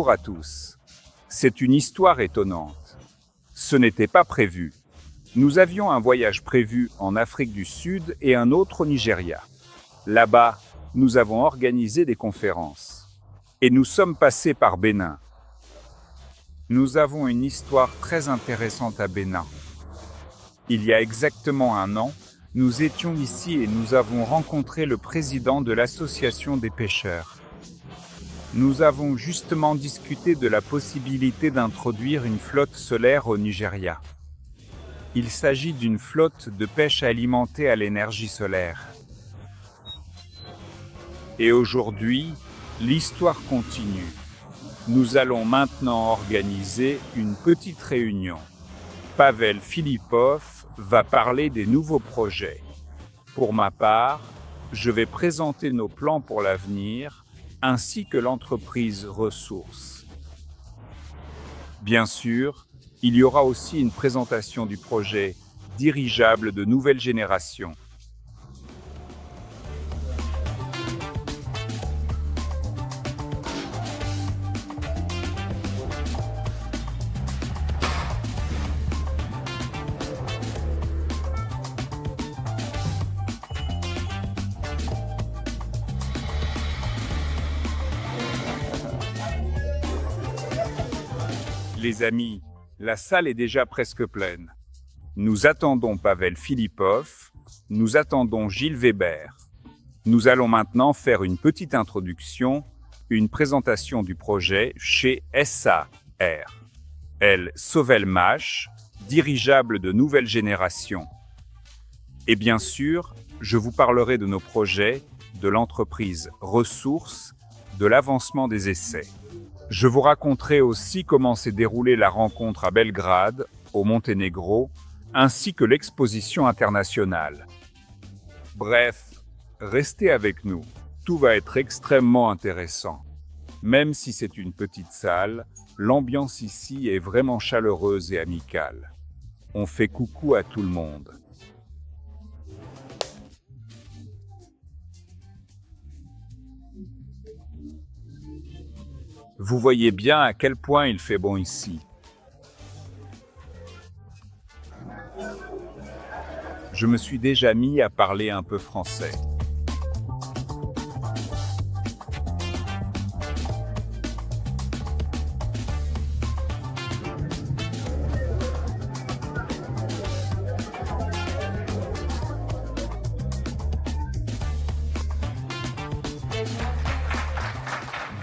Bonjour à tous. C'est une histoire étonnante. Ce n'était pas prévu. Nous avions un voyage prévu en Afrique du Sud et un autre au Nigeria. Là-bas, nous avons organisé des conférences. Et nous sommes passés par Bénin. Nous avons une histoire très intéressante à Bénin. Il y a exactement un an, nous étions ici et nous avons rencontré le président de l'association des pêcheurs. Nous avons justement discuté de la possibilité d'introduire une flotte solaire au Nigeria. Il s'agit d'une flotte de pêche alimentée à l'énergie solaire. Et aujourd'hui, l'histoire continue. Nous allons maintenant organiser une petite réunion. Pavel Filipov va parler des nouveaux projets. Pour ma part, je vais présenter nos plans pour l'avenir, ainsi que l'entreprise Ressources. Bien sûr, il y aura aussi une présentation du projet dirigeable de nouvelle génération. Les amis, la salle est déjà presque pleine. Nous attendons Pavel Filipov, nous attendons Gilles Weber. Nous allons maintenant faire une petite introduction, une présentation du projet chez SAR. Sovelmash, dirigeable de nouvelle génération. Et bien sûr, je vous parlerai de nos projets, de l'entreprise Ressources, de l'avancement des essais. Je vous raconterai aussi comment s'est déroulée la rencontre à Belgrade, au Monténégro, ainsi que l'exposition internationale. Bref, restez avec nous, tout va être extrêmement intéressant. Même si c'est une petite salle, l'ambiance ici est vraiment chaleureuse et amicale. On fait coucou à tout le monde. Vous voyez bien à quel point il fait bon ici. Je me suis déjà mis à parler un peu français.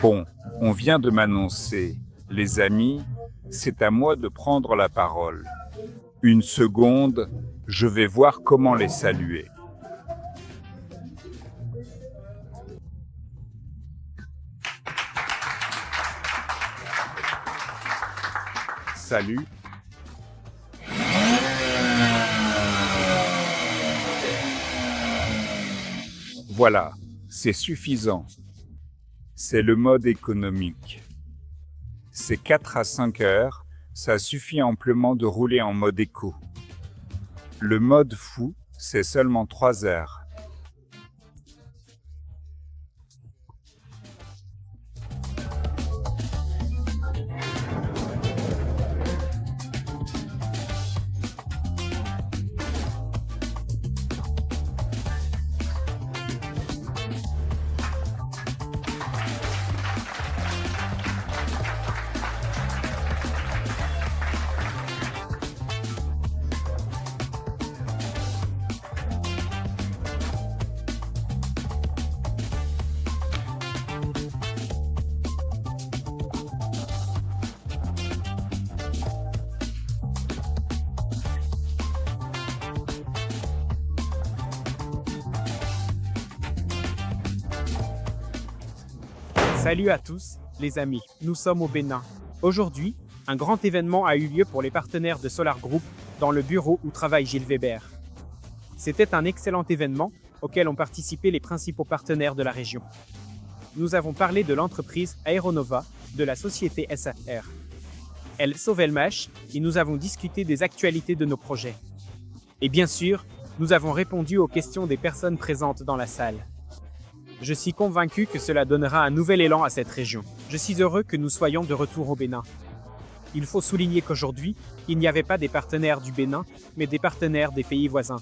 Bon, on vient de m'annoncer. Les amis, c'est à moi de prendre la parole. Une seconde, je vais voir comment les saluer. Salut. Voilà, c'est suffisant. C'est le mode économique. C'est 4 à 5 heures, ça suffit amplement de rouler en mode éco. Le mode fou, c'est seulement 3 heures. Salut à tous, les amis, nous sommes au Bénin. Aujourd'hui, un grand événement a eu lieu pour les partenaires de Solar Group dans le bureau où travaille Gilles Weber. C'était un excellent événement auquel ont participé les principaux partenaires de la région. Nous avons parlé de l'entreprise Aeronova, de la société SAR. Sovelmash, et nous avons discuté des actualités de nos projets. Et bien sûr, nous avons répondu aux questions des personnes présentes dans la salle. Je suis convaincu que cela donnera un nouvel élan à cette région. Je suis heureux que nous soyons de retour au Bénin. Il faut souligner qu'aujourd'hui, il n'y avait pas des partenaires du Bénin, mais des partenaires des pays voisins.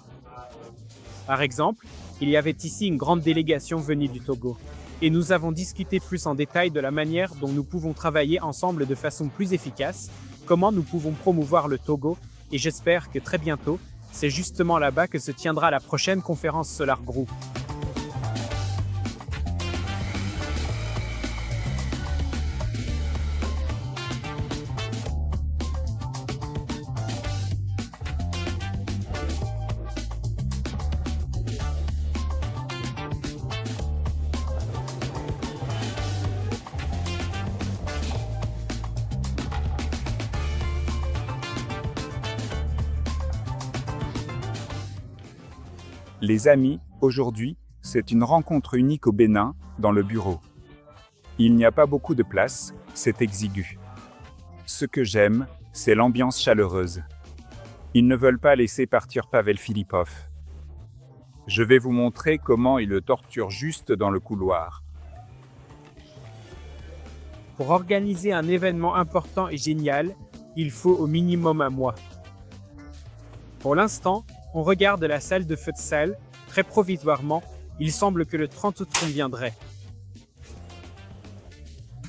Par exemple, il y avait ici une grande délégation venue du Togo. Et nous avons discuté plus en détail de la manière dont nous pouvons travailler ensemble de façon plus efficace, comment nous pouvons promouvoir le Togo, et j'espère que très bientôt, c'est justement là-bas que se tiendra la prochaine conférence Solar Group. Les amis, aujourd'hui, c'est une rencontre unique au Bénin, dans le bureau. Il n'y a pas beaucoup de place, c'est exigu. Ce que j'aime, c'est l'ambiance chaleureuse. Ils ne veulent pas laisser partir Pavel Filipov. Je vais vous montrer comment ils le torturent juste dans le couloir. Pour organiser un événement important et génial, il faut au minimum un mois. Pour l'instant, on regarde la salle de futsal, très provisoirement, il semble que le 30 août conviendrait.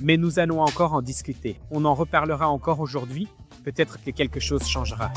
Mais nous allons encore en discuter. On en reparlera encore aujourd'hui, peut-être que quelque chose changera.